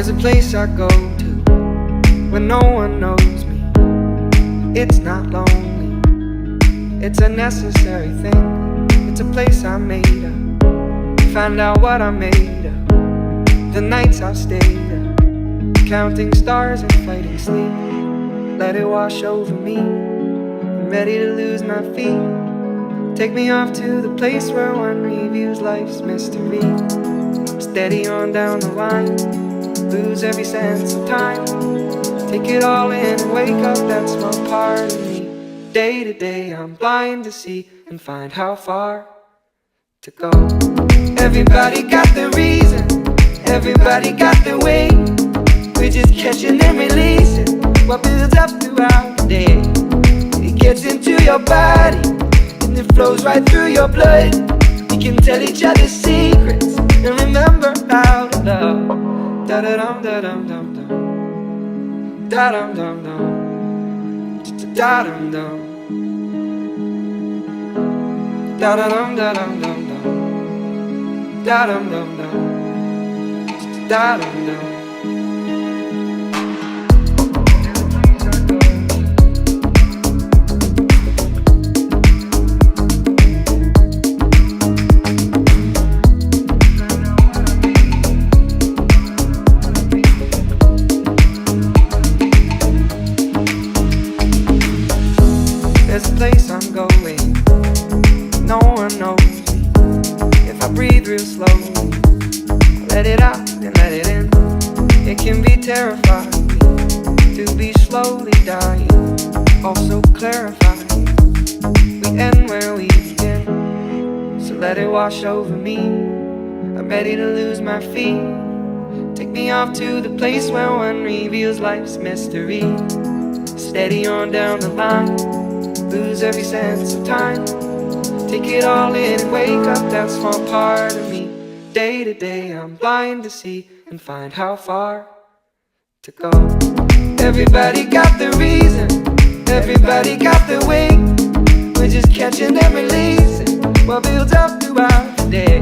There's a place I go to when no one knows me. It's not lonely, it's a necessary thing. It's a place I made up, find out what I made of. The nights I've stayed up, counting stars and fighting sleep. Let it wash over me, I'm ready to lose my feet. Take me off to the place where one reviews life's mystery. Steady on down the line, lose every sense of time. Take it all in and wake up that small part of me. Day to day I'm blind to see and find how far to go. Everybody got their reason, everybody got their way. We're just catching and releasing what builds up throughout the day. It gets into your body and it flows right through your blood. We can tell each other secrets and remember how to love. Da-da-dum, da-dum, dum, dum. Da-dum, dum, dum. Da-dum, dum. Da-da-dum, da-dum, dum, dum. Da-dum, dum, dum. Da-dum, dum. There's a place I'm going, no one knows me. If I breathe real slowly, let it out and let it in. It can be terrifying to be slowly dying, also clarifying. We end where we begin, so let it wash over me. I'm ready to lose my feet. Take me off to the place where one reveals life's mystery. Steady on down the line, lose every sense of time. Take it all in and wake up that small part of me. Day to day I'm blind to see and find how far to go. Everybody got their reason, everybody got their way. We're just catching and releasing what builds up throughout the day.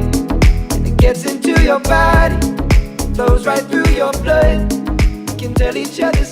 And it gets into your body, flows right through your blood. We can tell each other